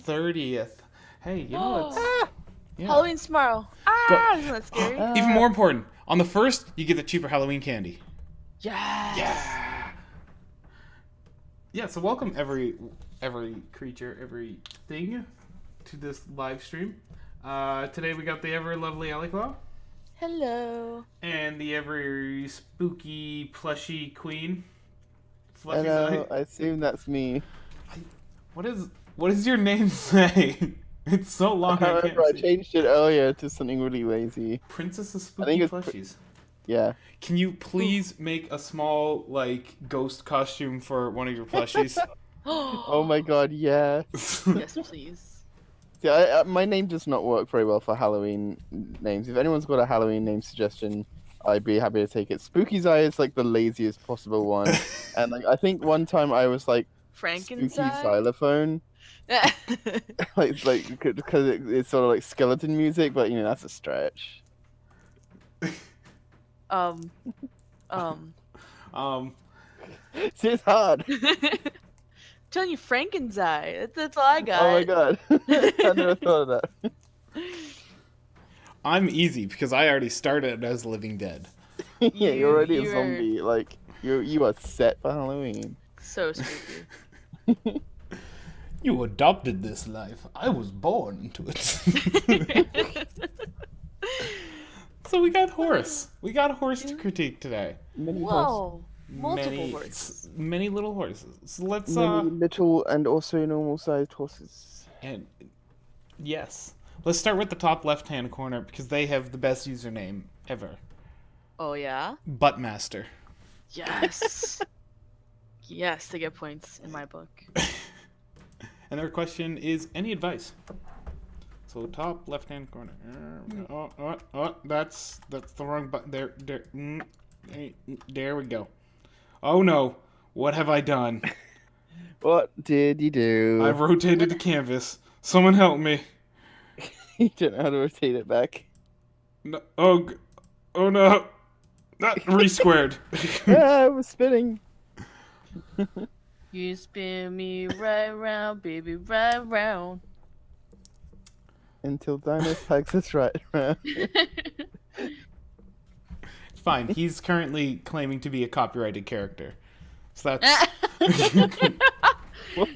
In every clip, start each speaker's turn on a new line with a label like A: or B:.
A: 30th. Hey, you know what's... Yeah.
B: Halloween's tomorrow. Isn't that scary?
A: Even more important, on the 1st, you get the cheaper Halloween candy.
B: Yes.
A: Yeah. Yeah, so welcome every creature, everything to this live stream. Today we got the ever lovely Aliclaw.
B: Hello.
A: And the ever spooky plushy queen.
C: Hello, I assume that's me.
A: What does your name say? It's so long I can't
C: I
A: see.
C: changed it earlier to something really lazy.
A: Princess of Spooky Plushies.
C: Yeah.
A: Can you please make a small, like, ghost costume for one of your plushies?
C: Oh my god, yeah.
B: Yes, please.
C: See, my name does not work very well for Halloween names. If anyone's got a Halloween name suggestion, I'd be happy to take it. Spooky's Eye is like the laziest possible one. And like I think one time I was like Spooky Xylophone. It's like because it's sort of like skeleton music, but you know that's a stretch. See, it's hard.
B: Telling you, Frankenstein. That's all I got.
C: Oh my god, I never thought of that.
A: I'm easy because I already started as Living Dead.
C: Yeah, you're already a zombie. Like you are set for Halloween.
B: So spooky.
A: You adopted this life. I was born into it. So we got horse. We got a horse to critique today.
B: Whoa. Multiple horses.
A: Many little horses. So let's
C: many little and also normal-sized horses.
A: And yes. Let's start with the top left-hand corner because they have the best username ever.
B: Oh yeah?
A: Buttmaster.
B: Yes. Yes, they get points in my book.
A: And their question is, any advice? So top left-hand corner. Oh, that's the wrong button. There we go. Oh no, what have I done?
C: What did you do?
A: I've rotated the canvas. Someone help me.
C: You don't know how to rotate it back.
A: No, oh no. Not re-squared.
C: Yeah, I was spinning.
B: You spin me right round, baby, right round.
C: Until Dino pegs us right around.
A: It's fine. He's currently claiming to be a copyrighted character. So that's...
C: What?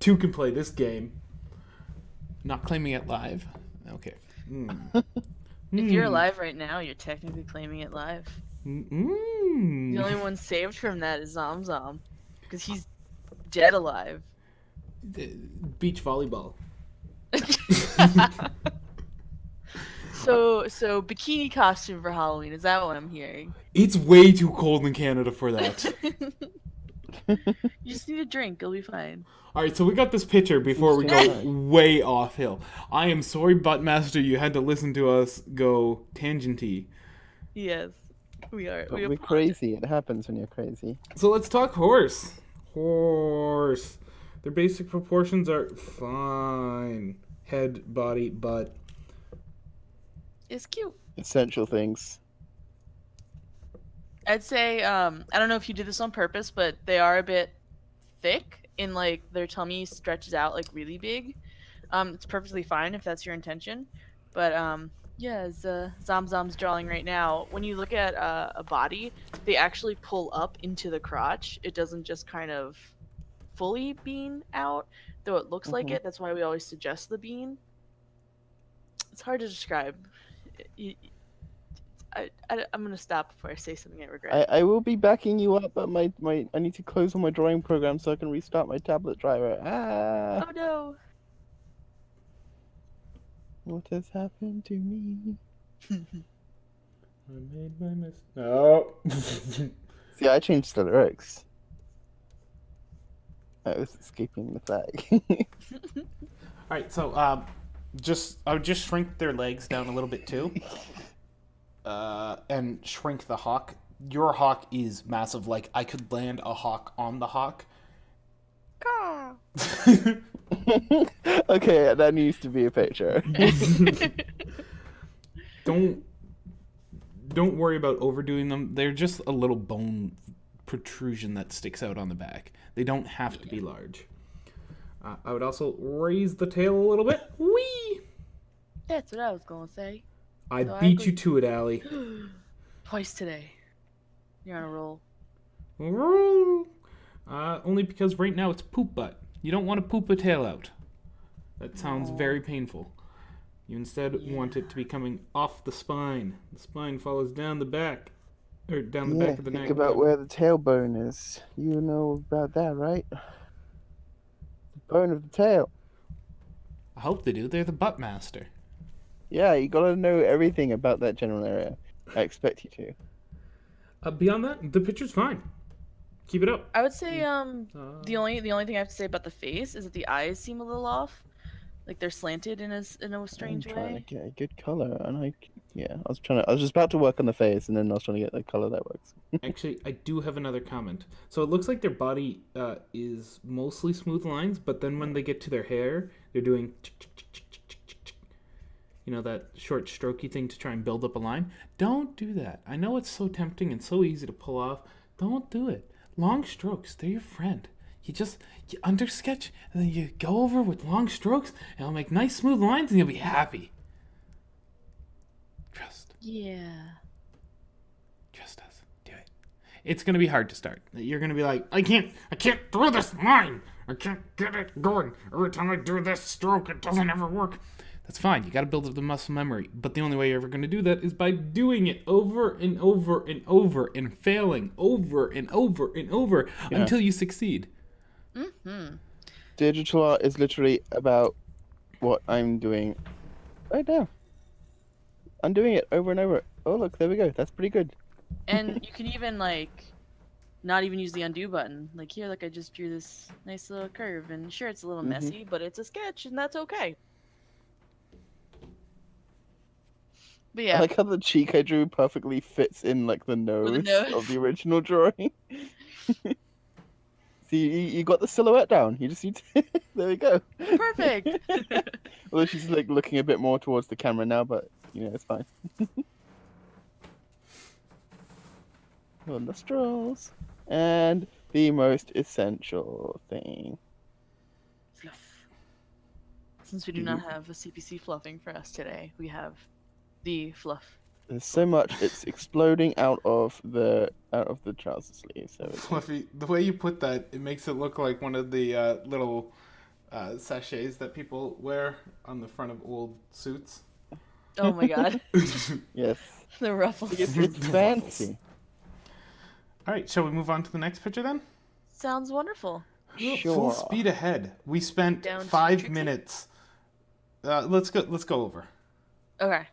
A: Two can play this game. Not claiming it live. Okay.
B: If you're alive right now, you're technically claiming it live. The only one saved from that is Zom, because he's dead alive.
A: Beach volleyball.
B: So bikini costume for Halloween, is that what I'm hearing?
A: It's way too cold in Canada for that.
B: You just need a drink, it'll be fine.
A: Alright, so we got this picture before we go way off hill. I am sorry, Buttmaster, you had to listen to us go tangenty.
B: Yes, we are.
C: We're crazy. It happens when you're crazy.
A: So let's talk horse. Horse. Their basic proportions are fine. Head, body, butt.
B: It's cute.
C: Essential things.
B: I'd say, I don't know if you did this on purpose, but they are a bit thick in, like, their tummy stretches out, like, really big. It's perfectly fine if that's your intention. But, yeah, as Zom's drawing right now, when you look at a body, they actually pull up into the crotch. It doesn't just kind of fully bean out, though it looks like it. That's why we always suggest the bean. It's hard to describe. I'm gonna stop before I say something I regret.
C: I will be backing you up, but I need to close on my drawing program so I can restart my tablet driver.
B: Oh no!
C: What has happened to me?
A: I made my mistake. No.
C: See, I changed the lyrics. I was escaping the flag.
A: Alright, so I would just shrink their legs down a little bit too. And shrink the hawk. Your hawk is massive. Like, I could land a hawk on the hawk.
C: Okay, that needs to be a picture.
A: Don't don't worry about overdoing them. They're just a little bone protrusion that sticks out on the back. They don't have to be large. I would also raise the tail a little bit. Whee!
B: That's what I was gonna say.
A: I
B: So I
A: beat
B: agree.
A: you to it, Allie.
B: Twice today. You're on a roll.
A: Only because right now it's poop butt. You don't want to poop a tail out. That sounds
B: No.
A: very painful. You instead want it to be coming off the spine. The spine follows down the back. Or down the back of the neck.
C: Think about where the tailbone is. You know about that, right? The bone of the tail.
A: I hope they do. They're the butt master.
C: Yeah, you gotta know everything about that general area. I expect you to.
A: Beyond that, the picture's fine. Keep it up.
B: I would say the only thing I have to say about the face is that the eyes seem a little off. Like they're slanted in a strange
C: I'm trying
B: way.
C: to get a good color, and I was just about to work on the face, and then I was trying to get the color that works.
A: Actually, I do have another comment. So it looks like their body is mostly smooth lines, but then when they get to their hair, they're doing you know, that short strokey thing to try and build up a line. Don't do that. I know it's so tempting and so easy to pull off. Don't do it. Long strokes, they're your friend. You undersketch, and then you go over with long strokes, and it'll make nice smooth lines, and you'll be happy. Trust us. Do it. It's gonna be hard to start. You're gonna be like, I can't do this line. I can't get it going. Every time I do this stroke, it doesn't ever work. That's fine. You got to build up the muscle memory. But the only way you're ever going to do that is by doing it over and over and over and failing over and over and over until you succeed.
B: Mm-hmm.
C: Digital art is literally about what I'm doing right now. I'm doing it over and over. Oh, look, there we go. That's pretty good.
B: And you can even like not even use the undo button. Like here, like I just drew this nice little curve, and sure, it's a little messy, but it's a sketch, and that's okay. But yeah,
C: I like how the cheek I drew perfectly fits in like the nose of the original drawing. See, you got the silhouette down. You just need to... There we go.
B: Perfect.
C: Although she's like looking a bit more towards the camera now, but you know, it's fine. Well, nostrils. And the most essential thing.
B: Fluff. Since we do not have a CPC fluffing for us today, we have the fluff.
C: There's so much it's exploding out of the trouser sleeve. So
A: Fluffy, the way you put that, it makes it look like one of the little sachets that people wear on the front of old suits.
B: Oh my god.
C: Yes.
B: The ruffles.
C: It's fancy.
A: All right, shall we move on to the next picture then?
B: Sounds wonderful.
C: Sure.
A: Full speed ahead. We spent
B: Down to
A: 5
B: Trixie.
A: minutes. Let's go over.
B: Okay.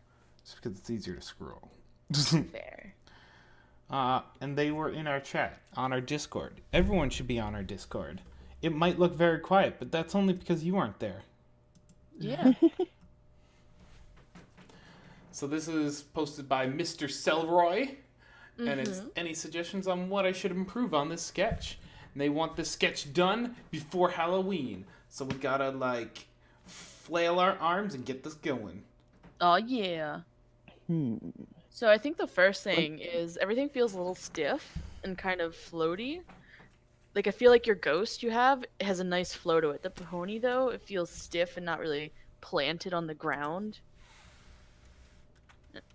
A: Just because it's easier to scroll.
B: Fair.
A: And they were in our chat, on our Discord. Everyone should be on our Discord. It might look very quiet, but that's only because you aren't there.
B: Yeah.
A: So this is posted by Mr. Selroy, and it's any suggestions on what I should improve on this sketch. And they want this sketch done before Halloween. So we gotta, like, flail our arms and get this going.
B: Oh yeah. So I think the first thing is everything feels a little stiff and kind of floaty. Like I feel like your ghost you have has a nice flow to it. The pony though, it feels stiff and not really planted on the ground.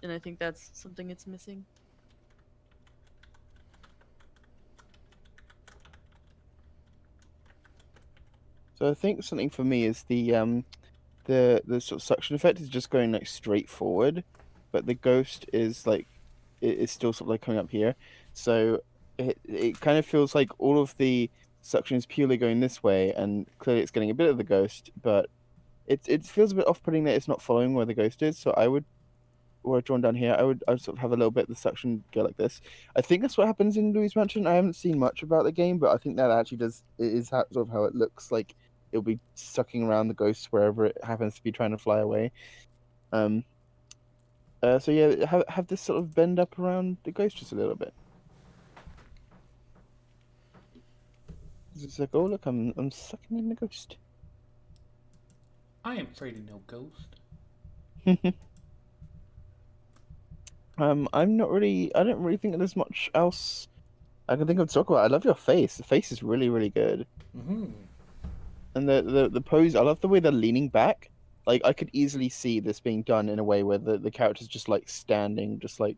B: And I think that's something it's missing.
C: So I think something for me is the sort of suction effect is just going like straight forward, but the ghost is like it is still sort of like coming up here. So it kind of feels like all of the suction is purely going this way, and clearly it's getting a bit of the ghost, but it feels a bit off-putting that it's not following where the ghost is. So I would, or drawn down here, I would sort of have a little bit of the suction go like this. I think that's what happens in Louis Mansion. I haven't seen much about the game, but I think that actually does sort of how it looks like. It'll be sucking around the ghost wherever it happens to be trying to fly away. So yeah, have this sort of bend up around the ghost just a little bit. It's like, oh look, I'm sucking in the ghost.
A: I am afraid of no ghost.
C: I'm not really. I don't really think there's much else I can think of to talk about. I love your face. The face is really, really good.
A: Mm-hmm.
C: And the pose, I love the way they're leaning back. Like I could easily see this being done in a way where the character's just like standing, just like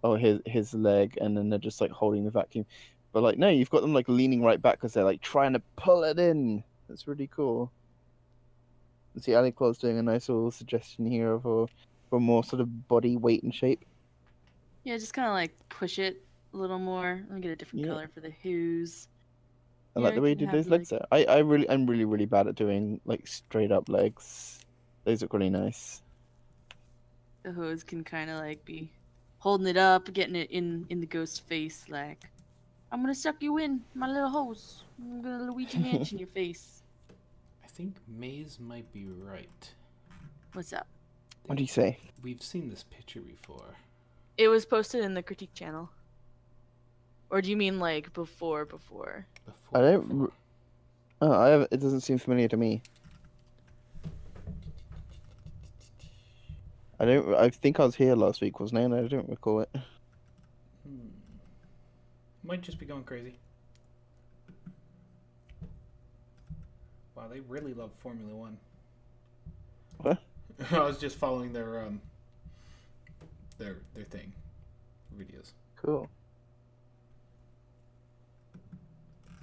C: oh his leg, and then they're just like holding the vacuum. But like no, you've got them like leaning right back because they're like trying to pull it in. That's really cool. See, Ali Claw's doing a nice little suggestion here of a for more sort of body weight and shape.
B: Yeah, just kind of like push it a little more. Let me get a different
C: Yeah.
B: color for the hooves.
C: I
B: Yeah,
C: like the
B: we
C: way you
B: can
C: did
B: have,
C: those legs there. I'm really, really bad at doing like straight up legs. Those look really nice.
B: The hose can kind of like be holding it up, getting it in the ghost face. Like, I'm gonna suck you in, my little hose. I'm gonna Luigi Mansion your face.
A: I think Maze might be right.
B: What's up?
C: What do you say?
A: We've seen this picture before.
B: It was posted in the critique channel. Or do you mean like before?
C: I don't. Oh, I have. It doesn't seem familiar to me. I don't. I think I was here last week, wasn't I? And I don't recall it.
A: Might just be going crazy. Wow, they really love Formula One.
C: What?
A: I was just following their thing, videos,
C: Cool.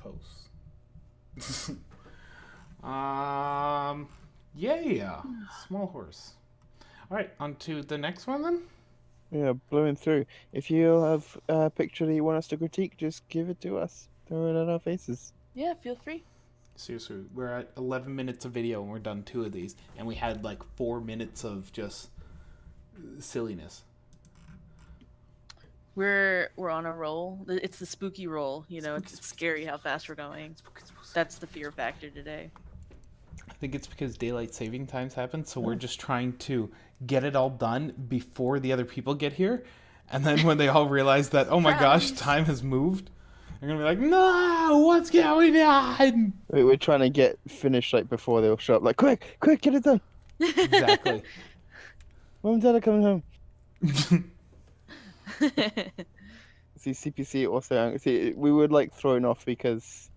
A: posts. Yeah, small horse. All right, on to the next one then.
C: Yeah, blowing through. If you have a picture that you want us to critique, just give it to us. Throw it at our faces.
B: Yeah, feel free.
A: Seriously, we're at 11 minutes of video and we're done 2 of these, and we had like 4 minutes of just silliness.
B: We're on a roll. It's the spooky roll, you know. It's scary how fast we're going. That's the fear factor today.
A: I think it's because daylight saving times happened, so we're just trying to get it all done before the other people get here, and then when they all realize that, oh my gosh, time has moved, they're gonna be like, no, what's going on?
C: We're trying to get finished like before they'll show up. Like, quick, get it done.
A: Exactly.
C: Mom and Dad are coming home. See, CPC also. See, we were like thrown off because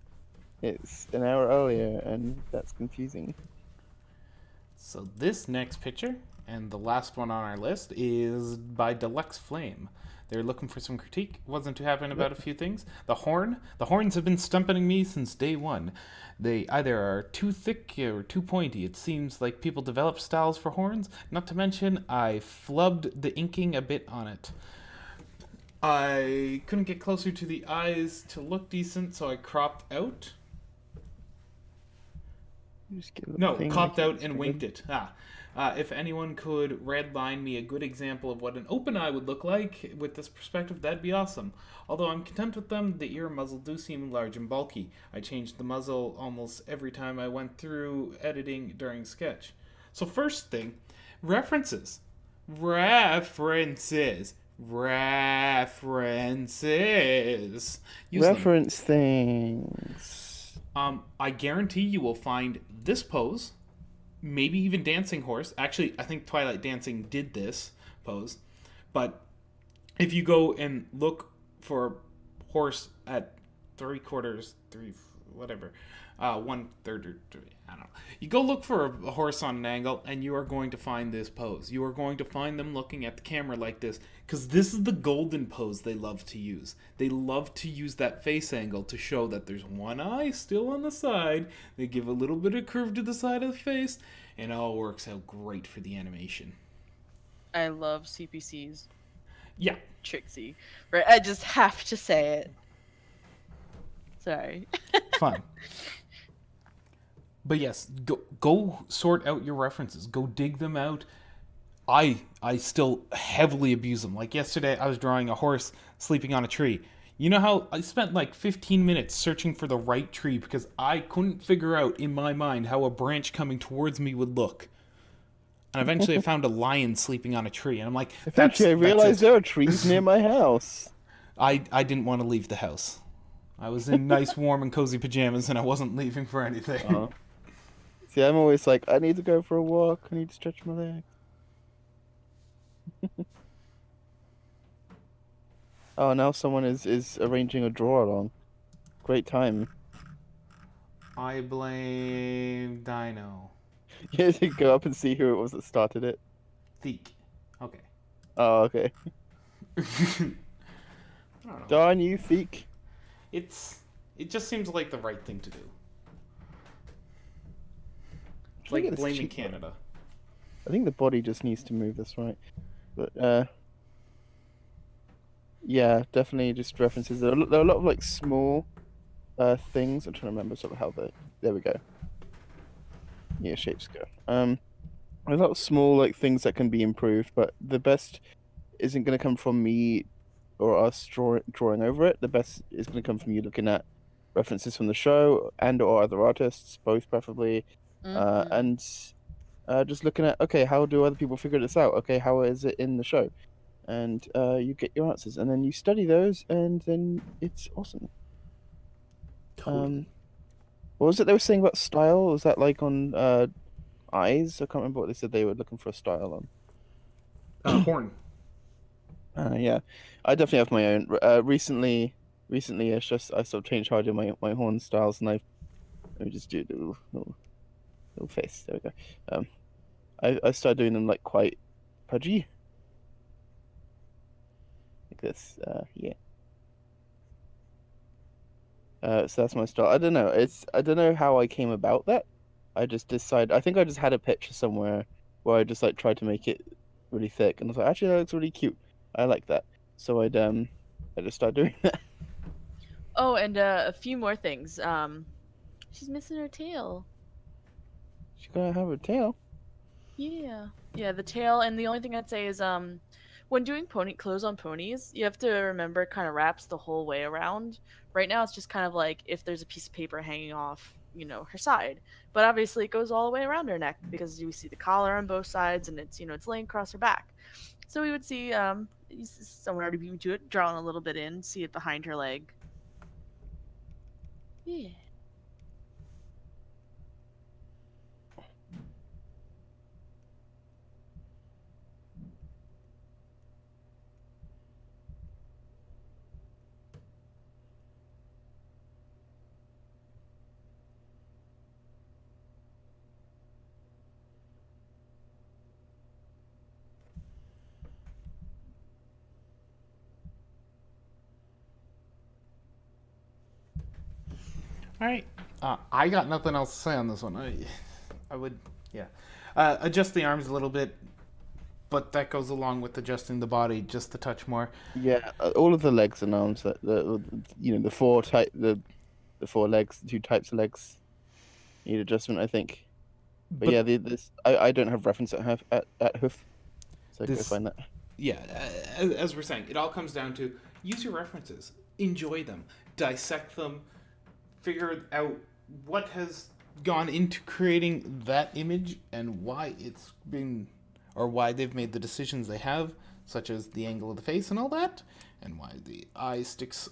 C: it's an hour earlier, and that's confusing.
A: So this next picture, and the last one on our list, is by Deluxe Flame. They're looking for some critique. Wasn't too happy about a few things. The horns have been stumping me since day one. They either are too thick or too pointy. It seems like people develop styles for horns. Not to mention, I flubbed the inking a bit on it. I couldn't get closer to the eyes to look decent, so I cropped out. No, cropped out and winked it. If anyone could redline me a good example of what an open eye would look like with this perspective, that'd be awesome. Although I'm content with them, the ear and muzzle do seem large and bulky. I changed the muzzle almost every time I went through editing during sketch. So first thing, references. References. Use them.
C: Reference things.
A: I guarantee you will find this pose, maybe even Dancing Horse. Actually, I think Twilight Dancing did this pose. But if you go and look for horse at 3/4, 1/3, I don't know. You go look for a horse on an angle, and you are going to find this pose. You are going to find them looking at the camera like this, because this is the golden pose they love to use. They love to use that face angle to show that there's one eye still on the side. They give a little bit of curve to the side of the face, and it all works out great for the animation.
B: I love CPCs.
A: Yeah.
B: Trixie. Right, I just have to say it. Sorry.
A: Fun. But yes, go sort out your references. Go dig them out. I still heavily abuse them. Like yesterday, I was drawing a horse sleeping on a tree. You know how I spent like 15 minutes searching for the right tree because I couldn't figure out in my mind how a branch coming towards me would look. And eventually I found a lion sleeping on a tree. And I'm like,
C: Eventually I realized there are trees near my house.
A: I didn't want to leave the house. I was in nice, warm, and cozy pajamas, and I wasn't leaving for anything.
C: See, I'm always like, I need to go for a walk. I need to stretch my legs. Oh, now someone is arranging a draw along. Great time.
A: I blame Dino.
C: You have to go up and see who it was that started it.
A: Theek. Okay.
C: Oh, okay.
A: I don't know.
C: Darn you, Theek.
A: It just seems like the right thing to do. It's like blaming Canada.
C: I think the body just needs to move this right. But yeah, definitely just references. There are a lot of like small things. I'm trying to remember sort of how there we go. Yeah, shapes go. A lot of small like things that can be improved, but the best isn't going to come from me or us drawing over it. The best is going to come from you looking at references from the show and or other artists, both preferably, and just looking at, okay, how do other people figure this out? Okay, how is it in the show? And you get your answers, and then you study those, and then it's awesome. What was it they were saying about style? Was that like on eyes? I can't remember what they said they were looking for a style on.
A: Horn.
C: Yeah, I definitely have my own. Recently, it's just I sort of changed how I do my horn styles, and let me just do the little face. There we go. I started doing them like quite pudgy, like this. Yeah. So that's my style. I don't know. I don't know how I came about that. I just decided. I think I just had a picture somewhere where I just like tried to make it really thick, and I was like, actually, that looks really cute. I like that. So I just started doing that.
B: Oh, and a few more things. She's missing her tail.
C: She's gonna have a tail.
B: Yeah. Yeah, the tail, and the only thing I'd say is when doing clothes on ponies, you have to remember it kind of wraps the whole way around. Right now it's just kind of like if there's a piece of paper hanging off, her side. But obviously it goes all the way around her neck because you see the collar on both sides and it's laying across her back. So we would see somewhere to be to it, drawing a little bit in, see it behind her leg. Yeah.
A: All right. I got nothing else to say on this one. I would, yeah, adjust the arms a little bit, but that goes along with adjusting the body just a touch more.
C: Yeah, all of the legs and arms. The four legs, the two types of legs need adjustment, I think. But yeah, I don't have reference at hoof, so go find that.
A: Yeah, as we're saying, it all comes down to use your references, enjoy them, dissect them, figure out what has gone into creating that image and why it's been, or why they've made the decisions they have, such as the angle of the face and all that, and why the eye sticks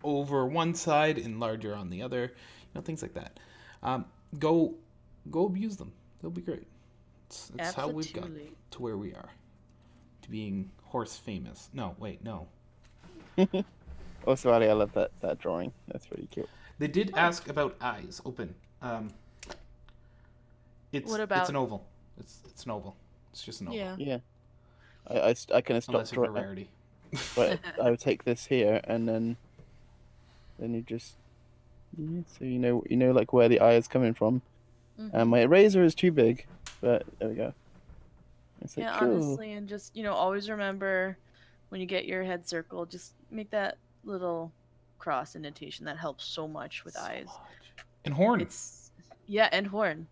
A: over one side and larger on the other, things like that. Go abuse them. They'll be great. It's how we've got to where we are, to being horse famous. No, wait, no.
C: Also, Ali, I love that drawing. That's really cute.
A: They did ask about eyes open. It's an oval. It's an oval. It's just an oval.
C: Yeah. I kind of stopped
A: drawing. Rarity.
C: But I would take this here and then you just so you know like where the eye is coming from. And my eraser is too big, but there we go. It's like, cool.
B: Honestly, and just always remember when you get your head circled, just make that little cross indentation. That helps so much with eyes.
A: And horn.
B: And horn.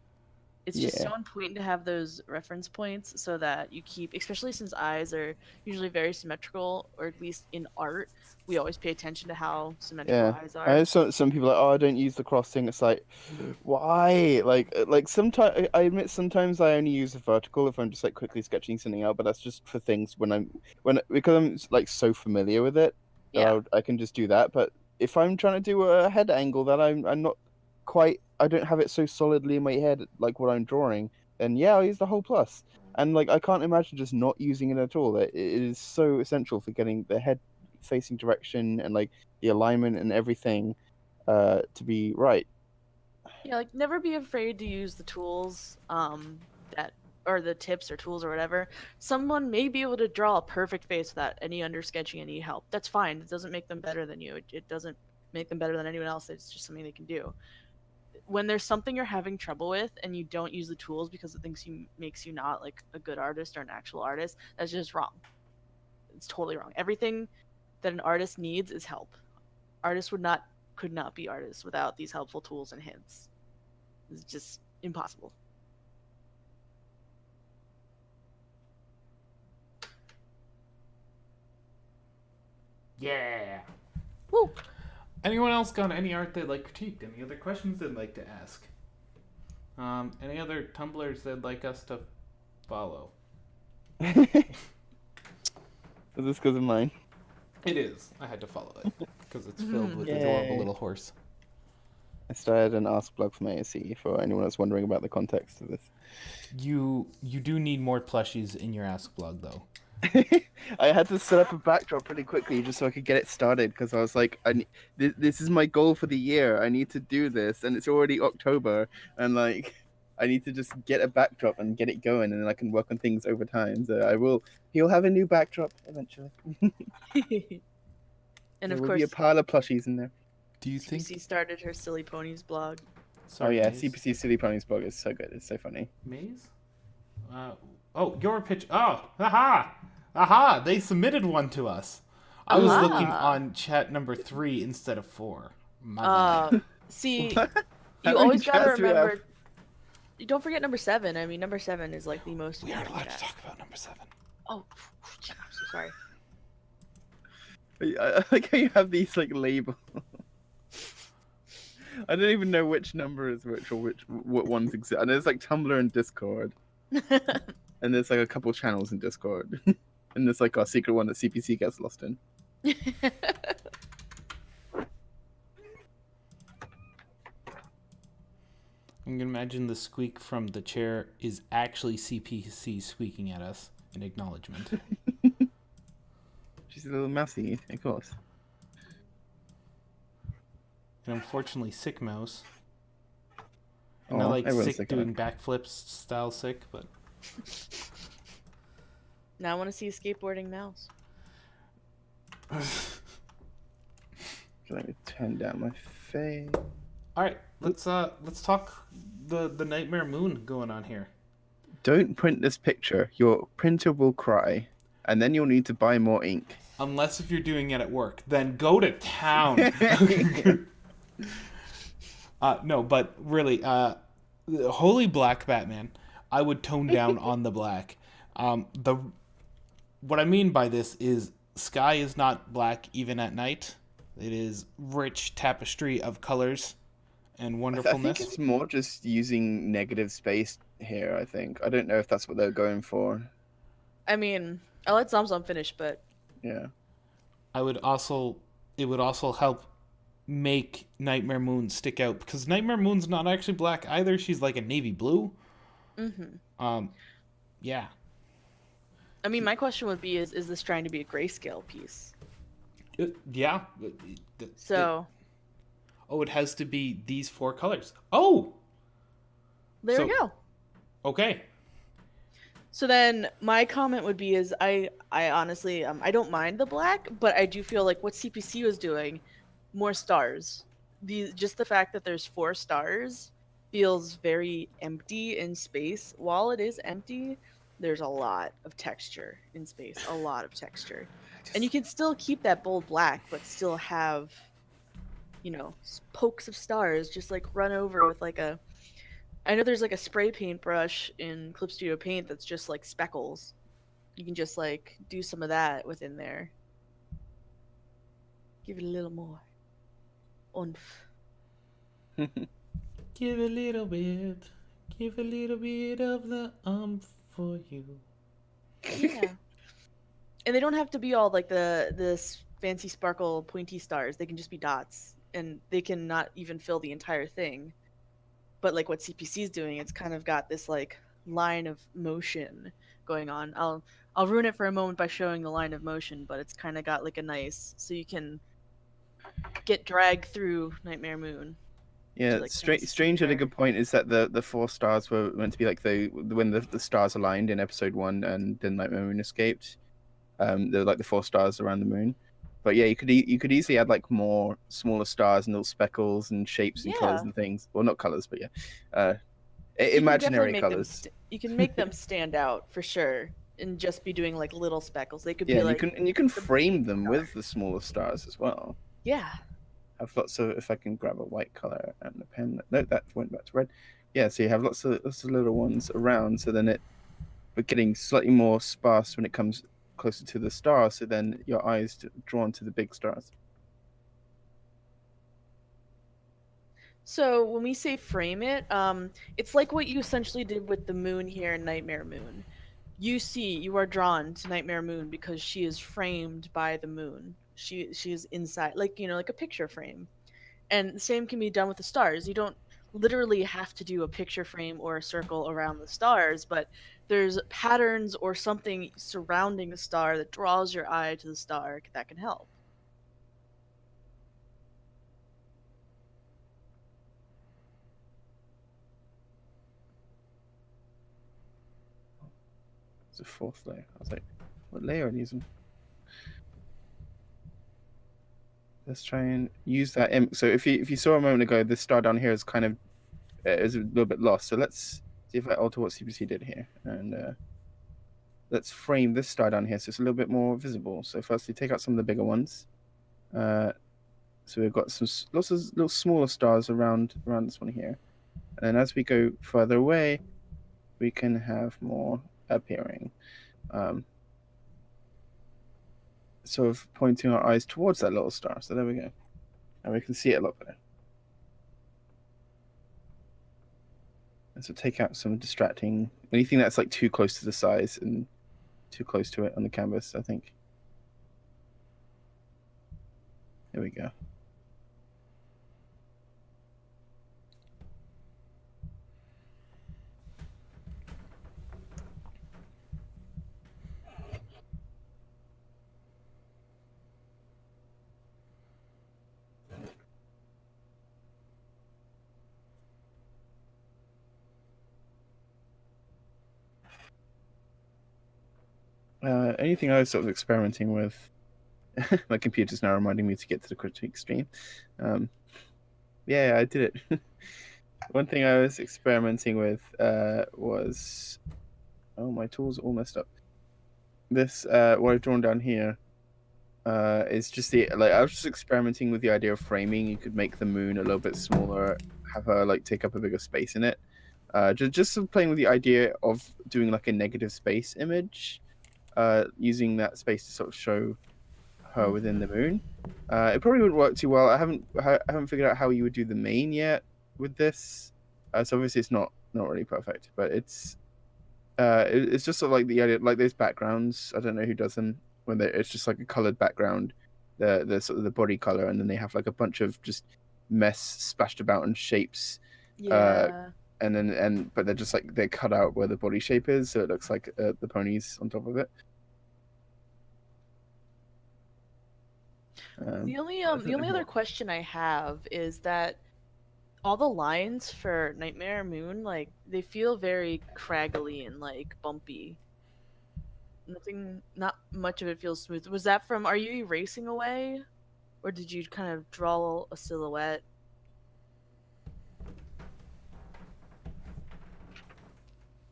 B: It's just so important to have those reference points so that you keep, especially since eyes are usually very symmetrical, or at least in art, we always pay attention to how symmetrical eyes are.
C: I have some people like, oh, I don't use the cross thing. It's like, why? Like sometimes I admit sometimes I only use the vertical if I'm just like quickly sketching something out, but that's just for things because I'm like so familiar with it. I can just do that. But if I'm trying to do a head angle that I'm not quite, I don't have it so solidly in my head like what I'm drawing, then I'll use the whole plus. And like I can't imagine just not using it at all. It is so essential for getting the head facing direction and like the alignment and everything to be right.
B: Yeah, like never be afraid to use the tools that or the tips or tools or whatever. Someone may be able to draw a perfect face without any undersketching, any help. That's fine. It doesn't make them better than you. It doesn't make them better than anyone else. It's just something they can do. When there's something you're having trouble with and you don't use the tools because it thinks you makes you not like a good artist or an actual artist, that's just wrong. It's totally wrong. Everything that an artist needs is help. Artists could not be artists without these helpful tools and hints. It's just impossible.
A: Yeah.
B: Woo!
A: Anyone else got any art they'd like critiqued? Any other questions they'd like to ask? Any other Tumblrs they'd like us to follow?
C: Is this because of mine?
A: It is. I had to follow it because it's filled with
C: Yay.
A: adorable little horse.
C: I started an Ask blog from ASC for anyone that's wondering about the context of this.
A: You do need more plushies in your Ask blog, though.
C: I had to set up a backdrop pretty quickly just so I could get it started because I was like, this is my goal for the year. I need to do this, and it's already October, and like, I need to just get a backdrop and get it going, and then I can work on things over time. So I will. He'll have a new backdrop eventually.
B: And
C: There
B: of
C: will
B: course,
C: be a pile of plushies in there.
A: Do you think?
B: CPC started her Silly Ponies blog.
A: Sorry,
C: Oh yeah,
A: Maze?
C: CPC Silly Ponies blog is so good. It's so funny.
A: Maze? Oh, your pitch. Oh, aha! They submitted one to us. I was looking on chat number 3 instead of 4. My bad.
B: See,
C: How
B: you
C: many
B: always gotta
C: chats do we have?
B: remember. You don't forget number 7. I mean, number 7 is like the most.
A: We aren't allowed
B: important
A: to
B: chat.
A: talk about number 7.
B: Oh, I'm so sorry.
C: I like how you have these like labels. I don't even know which number is which or what ones exist. And there's like Tumblr and Discord, and there's like a couple channels in Discord, and there's like our secret one that CPC gets lost in.
A: I'm gonna imagine the squeak from the chair is actually CPC squeaking at us in acknowledgement.
C: She's a little mousy, of course.
A: And unfortunately, sick mouse.
C: Oh,
A: Not like
C: everyone's
A: sick
C: sick
A: doing backflips style sick, but
B: Now I want to see a skateboarding mouse.
C: Let me turn down my face.
A: all right, let's talk the Nightmare Moon going on here.
C: Don't print this picture. Your printer will cry, and then you'll need to buy more ink.
A: Unless if you're doing it at work, then go to town. No, but really, Holy Black Batman, I would tone down on the black. What I mean by this is sky is not black even at night. It is rich tapestry of colors and
C: I
A: wonderfulness.
C: think it's more just using negative space here, I think. I don't know if that's what they're going for.
B: I mean, I'll let Zamzam finish, but
C: Yeah.
A: It would also help make Nightmare Moon stick out because Nightmare Moon's not actually black either. She's like a navy blue. Yeah.
B: I mean, my question would be: is this trying to be a grayscale piece?
A: Yeah.
B: So
A: It has to be these 4 colors. Oh,
B: there we go.
A: okay.
B: So then my comment would be: I honestly I don't mind the black, but I do feel like what CPC was doing, more stars. Just the fact that there's 4 stars feels very empty in space. While it is empty, there's a lot of texture in space, a lot of texture. And you can still keep that bold black, but still have, pokes of stars just like run over with like a. I know there's like a spray paint brush in Clip Studio Paint that's just like speckles. You can just like do some of that within there. Give it a little more oomph.
A: Give a little bit of the for you.
B: Yeah. And they don't have to be all like this fancy sparkle pointy stars. They can just be dots, and they can not even fill the entire thing. But like what CPC is doing, it's kind of got this like line of motion going on. I'll ruin it for a moment by showing the line of motion, but it's kind of got like a nice, so you can get dragged through Nightmare Moon.
C: Yeah,
B: like, kinda see
C: Strange had a
B: there.
C: good point. Is that the 4 stars were meant to be like when the stars aligned in episode 1 and then Nightmare Moon escaped. They're like the 4 stars around the moon. But yeah, you could easily add like more smaller stars and little speckles and shapes and colors
B: Yeah.
C: and things. Well, not colors, but yeah,
B: You can
C: imaginary
B: definitely make them
C: colors.
B: you can make them stand out for sure, and just be doing like little speckles. They could
C: Yeah,
B: be
C: and
B: like,
C: you can
B: the
C: frame
B: big
C: them
B: star.
C: with the smaller stars as well.
B: Yeah.
C: Have lots of, if I can grab a white color and a pen. No, that went back to red. Yeah, so you have lots of little ones around. So then we're getting slightly more sparse when it comes closer to the star. So then your eyes drawn to the big stars.
B: So when we say frame it, it's like what you essentially did with the moon here in Nightmare Moon. You are drawn to Nightmare Moon because she is framed by the moon. She is inside, like, like a picture frame. And the same can be done with the stars. You don't literally have to do a picture frame or a circle around the stars, but there's patterns or something surrounding the star that draws your eye to the star that can help.
C: It's a 4th layer. I was like, what layer are you using? Let's try and use that. So if you saw a moment ago, this star down here is kind of is a little bit lost. So let's see if I alter what CPC did here, and let's frame this star down here so it's a little bit more visible. So firstly, take out some of the bigger ones. So we've got lots of little smaller stars around this one here, and then as we go further away, we can have more appearing. Sort of pointing our eyes towards that little star. So there we go. And we can see it a lot better. And so take out some distracting, anything that's like too close to the size and too close to it on the canvas, I think. There we go. Anything I was sort of experimenting with, my computer's now reminding me to get to the critique stream. Yeah, I did it. One thing I was experimenting with was, oh, my tool's all messed up. This what I've drawn down here is just I was just experimenting with the idea of framing. You could make the moon a little bit smaller, have her like take up a bigger space in it. Just sort of playing with the idea of doing like a negative space image. Using that space to sort of show her within the moon. It probably wouldn't work too well. I haven't figured out how you would do the main yet with this. So obviously it's not really perfect, but it's just sort of like the idea, like those backgrounds. I don't know who does them when it's just like a colored background, the sort of the body color, and then they have like a bunch of just mess splashed about in shapes.
B: Yeah.
C: But they're just like they're cut out where the body shape is, so it looks like the ponies on top of it.
B: The only other question I have is that all the lines for Nightmare Moon, like, they feel very craggly and like bumpy. Not much of it feels smooth. Was that from? Are you erasing away, or did you kind of draw a silhouette?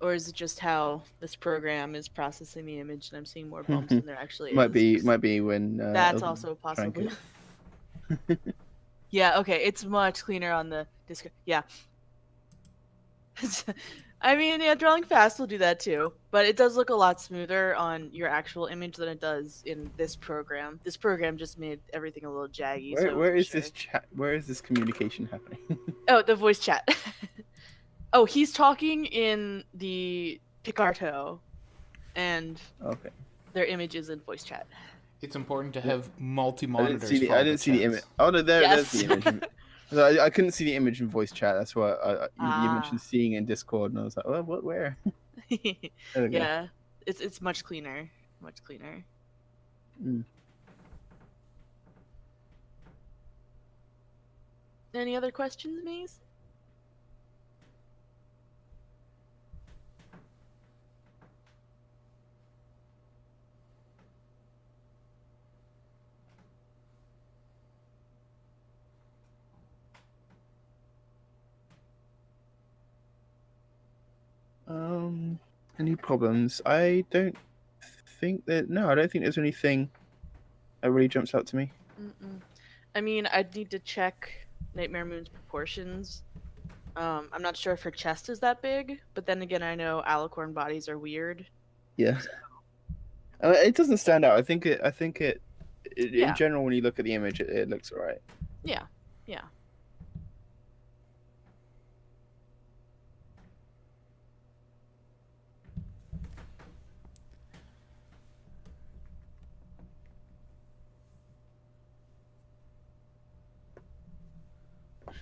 B: Or is it just how this program is processing the image and I'm seeing more bumps than there actually is?
C: Might be when
B: that's also possibly. Yeah, okay, it's much cleaner on the disc. Yeah. I mean, yeah, drawing fast will do that too, but it does look a lot smoother on your actual image than it does in this program. This program just made everything a little jaggy.
C: Where is this chat? Where is this communication happening?
B: Oh, the voice chat. Oh, he's talking in the Picarto, and
C: okay,
B: their image is in voice chat.
A: It's important to have multi-monitors.
C: I didn't see the image. Oh no, there's the image. I couldn't see the image in voice chat. That's why you mentioned seeing in Discord, and I was like, well, what? Where?
B: Yeah, It's much cleaner. Much cleaner.
C: Mm.
B: Any other questions, Maze?
C: Any problems? I don't think that. No, I don't think there's anything that really jumps out to me.
B: Mm-mm. I mean, I'd need to check Nightmare Moon's proportions. I'm not sure if her chest is that big, but then again, I know alicorn bodies are weird.
C: Yeah. It doesn't stand out. I think it.
B: Yeah.
C: In general, when you look at the image, it looks alright.
B: Yeah, yeah.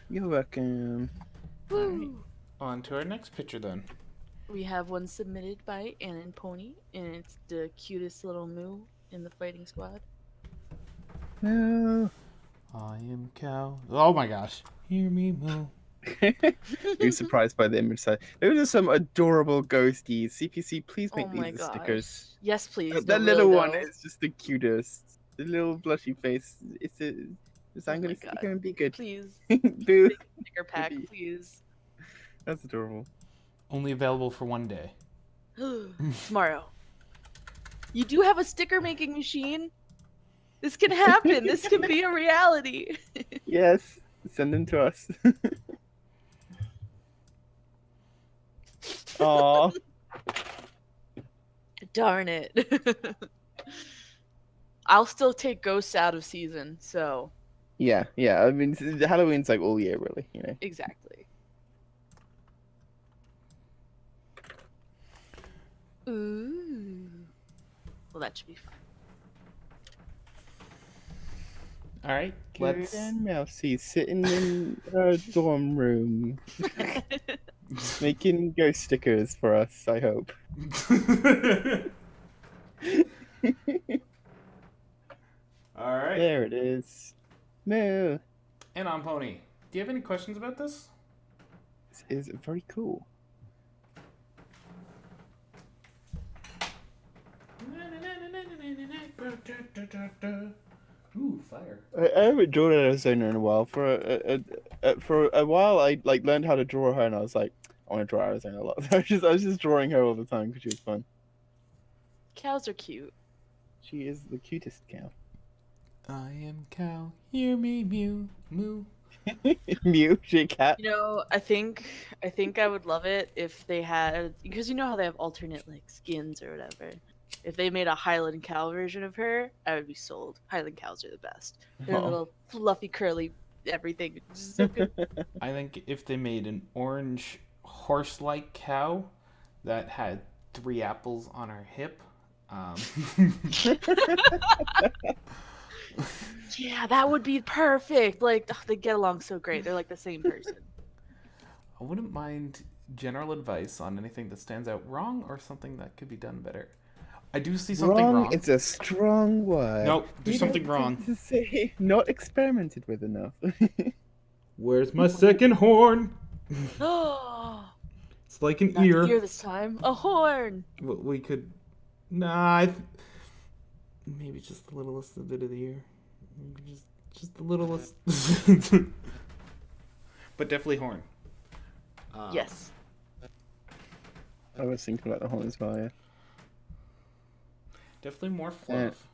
C: You're welcome.
B: Woo!
A: On to our next picture then.
B: We have one submitted by Annan Pony, and it's the cutest little moo in the fighting squad.
C: No.
A: I am cow. Oh my gosh. Hear me moo.
C: Being surprised by the image side. Those are some adorable ghosties. CPC, please make
B: Oh my
C: these as
B: gosh.
C: stickers.
B: Yes, please.
C: That
B: No,
C: little
B: really,
C: one
B: though.
C: is just the cutest. The little blushy face.
B: Oh
C: I'm
B: my
C: gonna
B: God.
C: gonna be good.
B: Please.
C: Boo.
B: Sticker pack,
C: Maybe.
B: please.
C: That's adorable.
A: Only available for one day.
B: Tomorrow. You do have a sticker making machine? This can happen. This can be a reality.
C: Yes, send them to us. Aww.
B: Darn it. I'll still take ghosts out of season, so
C: Yeah. I mean, Halloween's like all year, really. You know.
B: exactly. Ooh. Well, that should be fun.
A: All right. Let's.
C: And Mousy sitting in her dorm room, making ghost stickers for us. I hope.
A: All right.
C: There it is. No,
A: And on Pony. Do you have any questions about this?
C: this is very cool.
A: Ooh, fire.
C: I haven't drawn an Arizona in a while. For a while, I like learned how to draw her, and I was like, I want to draw Arizona a lot. So I was just drawing her all the time because she was fun.
B: Cows are cute.
C: She is the cutest cow.
A: I am cow. Hear me mew moo.
C: Mew, she a cat.
B: You know, I think I would love it if they had, because you know how they have alternate like skins or whatever. If they made a Highland cow version of her, I would be sold. Highland cows are the best. They're
C: Oh.
B: little fluffy, curly, everything. It's just so good.
A: I think if they made an orange horse-like cow that had 3 apples on her hip,
B: Yeah, that would be perfect. Like they get along so great. They're like the same person.
A: I wouldn't mind general advice on anything that stands out wrong or something that could be done better. I do see something wrong.
C: It's a strong word.
A: Nope, there's
C: You
A: something
C: don't
A: wrong.
C: have to say not experimented with enough.
A: Where's my second horn?
B: Oh,
A: It's like an
B: not
A: ear.
B: ear this time. A horn.
A: We could. Nah, maybe just the littlest bit of the ear. Maybe just the littlest. But definitely horn.
B: Yes.
C: I was thinking about the horn as well, yeah.
A: Definitely more fluff.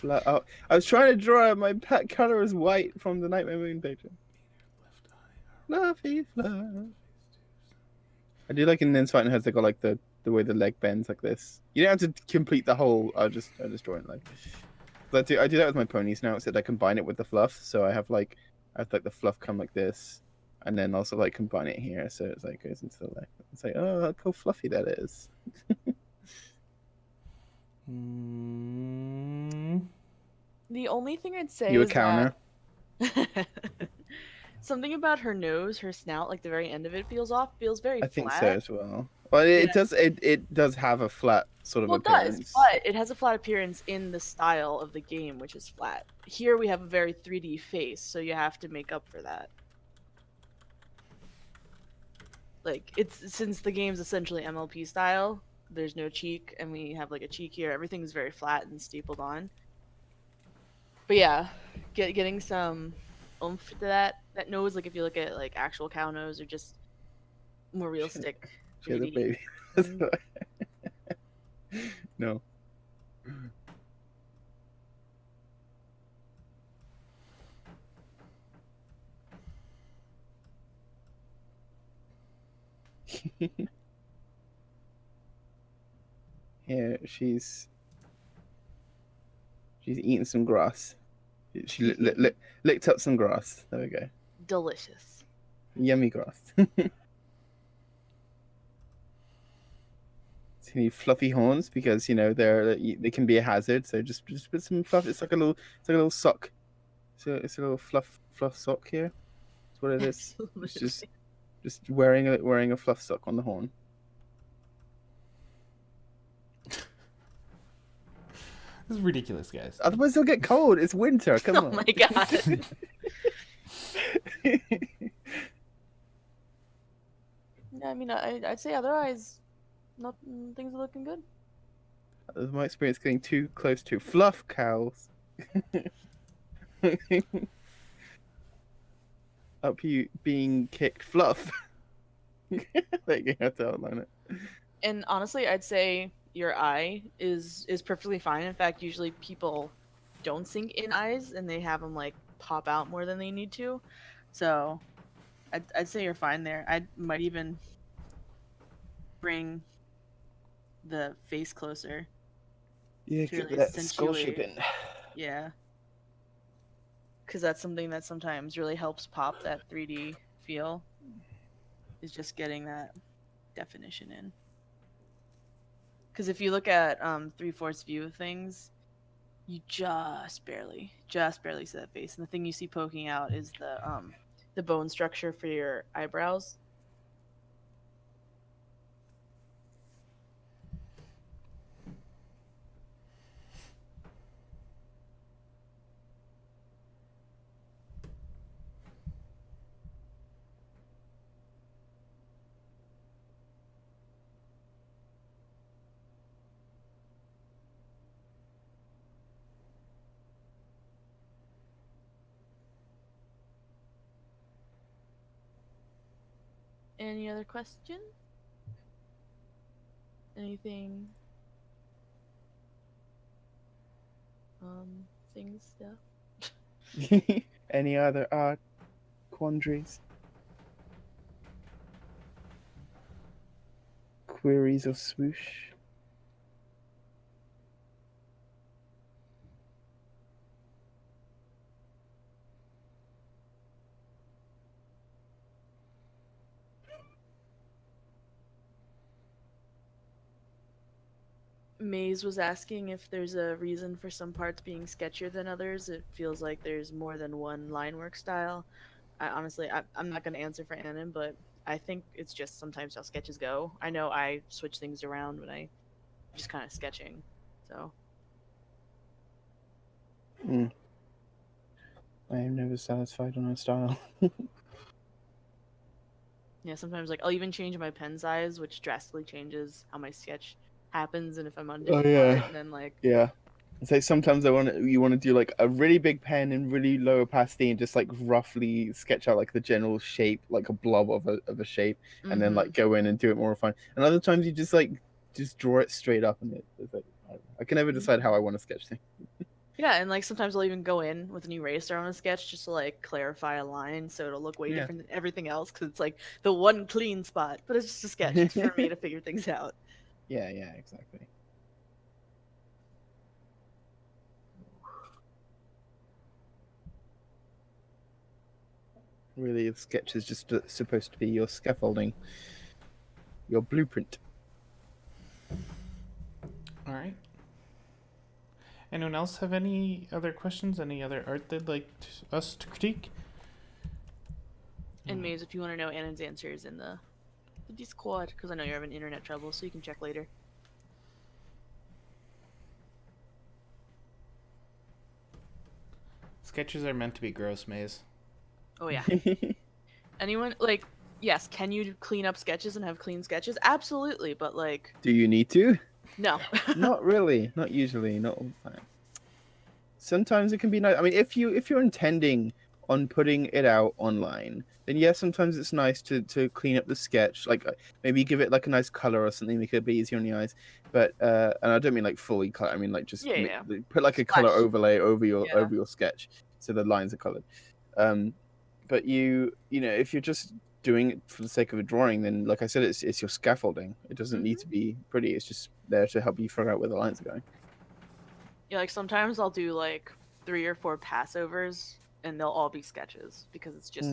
C: Oh, I was trying to draw my pet color is white from the Nightmare Moon picture. Fluffy fluff. I do like in Nins Fighting Heads they got like the way the leg bends like this. You don't have to complete the whole. I just draw it like. But I do that with my ponies now. Except I combine it with the fluff, so I have the fluff come like this, and then also like combine it here, so it's like goes into the leg. It's like, oh, look how fluffy that is.
B: The only thing I'd say
C: You a
B: is
C: counter?
B: that something about her nose, her snout, like the very end of it feels off. Feels very
C: I think
B: flat.
C: so as well. But it
B: Yeah.
C: does it does have a flat sort of
B: Well, it
C: appearance.
B: does, but it has a flat appearance in the style of the game, which is flat. Here we have a very 3D face, so you have to make up for that. Like, it's since the game's essentially MLP style, there's no cheek, and we have like a cheek here. Everything's very flat and stapled on. But yeah, getting some oomph to that nose, like if you look at like actual cow nose or just more realistic
C: She has a
B: 3D.
C: baby.
B: Mm.
C: No. Here she's eating some grass. She licked up some grass. There we go.
B: Delicious.
C: Yummy grass. So you need fluffy horns because they can be a hazard. So just put some fluff. It's like a little sock. So it's a little fluff sock here. That's what it is. It's just wearing a fluff sock on the horn.
A: This is ridiculous, guys.
C: Otherwise they'll get cold. It's winter. Come
B: Oh
C: on.
B: my god. Yeah, I mean, I'd say otherwise, not things are looking good.
C: That's my experience getting too close to fluff cows. Up you being kicked fluff. There you have to outline it.
B: And honestly, I'd say your eye is perfectly fine. In fact, usually people don't sink in eyes and they have them like pop out more than they need to. So I'd say you're fine there. I might even bring the face closer.
C: Yeah,
B: To
C: get
B: really
C: that skull
B: accentuate-
C: shape in.
B: Yeah. Because that's something that sometimes really helps pop that 3D feel, is just getting that definition in. Because if you look at 3/4 view of things, you just barely see that face. And the thing you see poking out is the bone structure for your eyebrows. Any other question? Anything? Things, yeah.
C: Any other art quandaries? Queries of swoosh?
B: Maze was asking if there's a reason for some parts being sketchier than others. It feels like there's more than one line work style. I'm not going to answer for Annan, but I think it's just sometimes how sketches go. I know I switch things around when I just kind of sketching, so.
C: I am never satisfied on a style.
B: Yeah, sometimes like I'll even change my pen size, which drastically changes how my sketch happens, and if I'm on different part, and then like
C: Yeah. It's like sometimes you want to do like a really big pen and really low opacity and just like roughly sketch out like the general shape, like a blob of a shape, and then like go in and do it more refined. And other times you just draw it straight up, and it's like I can never decide how I want to sketch things.
B: yeah, and like sometimes I'll even go in with an eraser on a sketch just to like clarify a line so it'll look way different than everything else, because it's like the one clean spot, but it's just a sketch. It's for me to figure things out.
C: Yeah, exactly. Really, the sketch is just supposed to be your scaffolding, your blueprint.
A: All right. Anyone else have any other questions? Any other art they'd like us to critique?
B: And Maze, if you want to know Annan's answer, is in the the Discord because I know you're having internet trouble, so you can check later.
A: Sketches are meant to be gross, Maze.
B: Oh yeah. Anyone like? Yes. Can you clean up sketches and have clean sketches? Absolutely, but like,
C: Do you need to?
B: no.
C: Not really. Not usually. Not all the time. Sometimes it can be nice. I mean, if you're intending on putting it out online, then yes, sometimes it's nice to clean up the sketch, like maybe give it like a nice color or something, make it a bit easier on the eyes. But and I don't mean like fully color. I mean like just
B: Yeah.
C: put like a color
B: Splash.
C: overlay over your
B: Yeah.
C: sketch so the lines are colored. But you know, if you're just doing it for the sake of a drawing, then like I said, it's your scaffolding. It doesn't need to be pretty. It's just there to help you figure out where the lines are going.
B: Yeah, like sometimes I'll do like 3 or 4 passovers and they'll all be sketches because it's just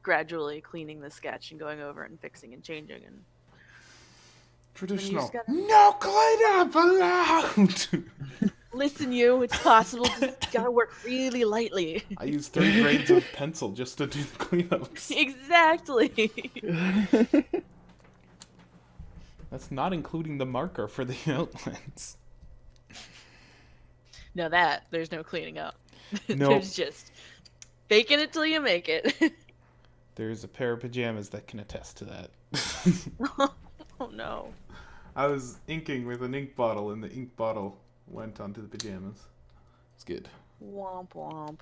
B: gradually cleaning the sketch and going over it and fixing and changing and
A: Traditional.
B: gotta-
A: No cleanup allowed!
B: listen, you, it's possible. Just gotta work really lightly.
A: I use 3 grades of pencil just to do the cleanups.
B: Exactly.
A: That's not including the marker for the outlines.
B: No, there's no cleaning up.
A: No.
B: There's just faking it till you make it.
A: There's a pair of pajamas that can attest to that.
B: Oh no.
A: I was inking with an ink bottle, and the ink bottle went onto the pajamas. It's good.
B: Womp womp.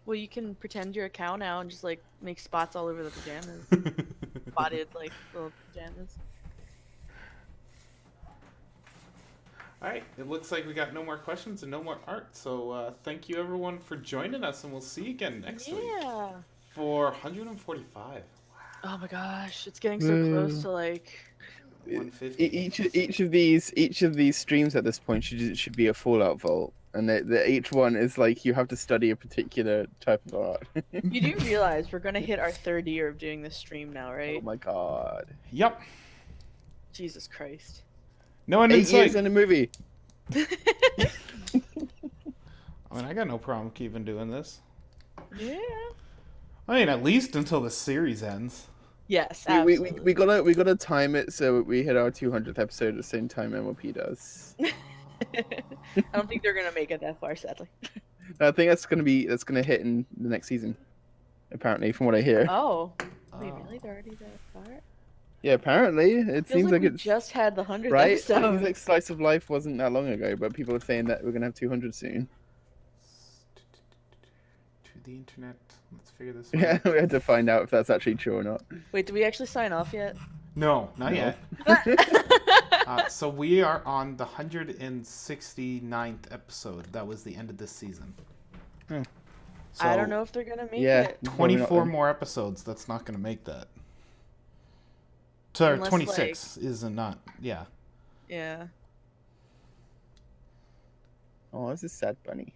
B: Well, you can pretend you're a cow now and just like make spots all over the pajamas. Spotted like little pajamas.
A: Alright, it looks like we got no more questions and no more art, so thank you everyone for joining us, and we'll see you again next week
B: Yeah.
A: for 145.
B: Oh my gosh, it's getting so close to like
A: 150.
C: Each of these streams at this point should be a Fallout vault, and each one is like you have to study a particular type of art.
B: You do realize we're gonna hit our 3rd year of doing this stream now, right?
C: Oh my god!
A: Yep.
B: Jesus Christ.
A: No one
C: 8
A: in
C: years
A: sight.
C: in a movie.
A: I mean, I got no problem keeping doing this.
B: Yeah.
A: I mean, at least until the series ends.
B: Yes,
C: We
B: absolutely.
C: gotta time it so we hit our 200th episode at the same time MLP does.
B: I don't think they're gonna make it that far, sadly.
C: I think that's gonna hit in the next season. Apparently, from what I hear.
B: Oh. Wait,
A: Oh.
B: really? They're already that far?
C: Yeah, apparently it
B: Feels
C: seems like
B: we
C: it's
B: just had the 100th
C: right.
B: episode.
C: Seems like Slice of Life wasn't that long ago, but people are saying that we're gonna have 200 soon.
A: To the internet. Let's figure this one
C: Yeah,
A: out.
C: we had to find out if that's actually true or not.
B: Wait, did we actually sign off yet?
A: No, not
C: No.
A: yet. So we are on the 169th episode. That was the end of this season.
C: Hmm.
A: So
B: I don't know if they're gonna make
C: Yeah,
B: it.
A: 24 more episodes. That's not going to make that. Sorry,
B: Unless,
A: 26 is not. Yeah.
B: Yeah.
C: Oh, this is sad bunny.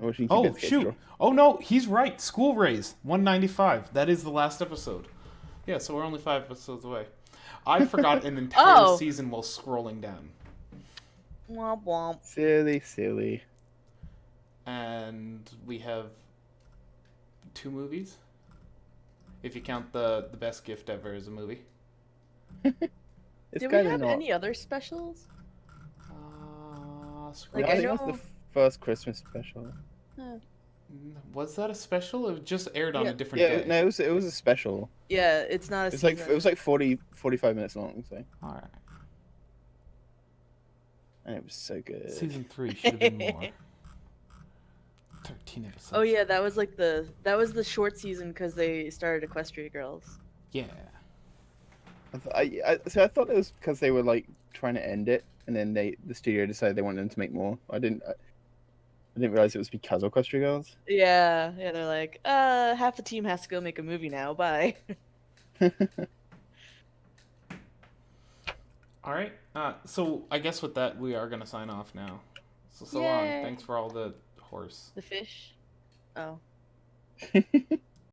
C: I wish he could
A: Oh,
C: get
A: shoot.
C: draw.
A: Oh, no, he's right. School Raise, 195. That is the last episode. Yeah, so we're only 5 episodes away. I forgot an entire
B: Oh.
A: season while scrolling down.
B: Womp womp.
C: Silly.
A: And we have 2 movies. If you count the best gift ever as a movie.
C: It's
B: Did we
C: kind of
B: have
C: not.
B: any other specials?
A: Scroll
B: Like,
C: I
B: I
C: think
A: down.
C: that's
B: know-
C: the first Christmas special.
A: Was that a special? It just aired on
B: Yeah.
A: a different
C: Yeah,
A: day.
C: no, it was a special.
B: Yeah, it's not a
C: It
B: season.
C: was like 45 minutes long, so
A: All right.
C: and it was so good.
A: Season 3 should have been more. 13 episodes.
B: Oh yeah, that was the short season because they started Equestria Girls.
A: Yeah.
C: So I thought it was because they were like trying to end it, and then the studio decided they wanted them to make more. I didn't realize it was because of Equestria Girls.
B: Yeah, they're like, half the team has to go make a movie now. Bye.
A: All right. So I guess with that, we are going to sign off now. So long.
B: Yay.
A: Thanks for all the horse.
B: The fish. Oh.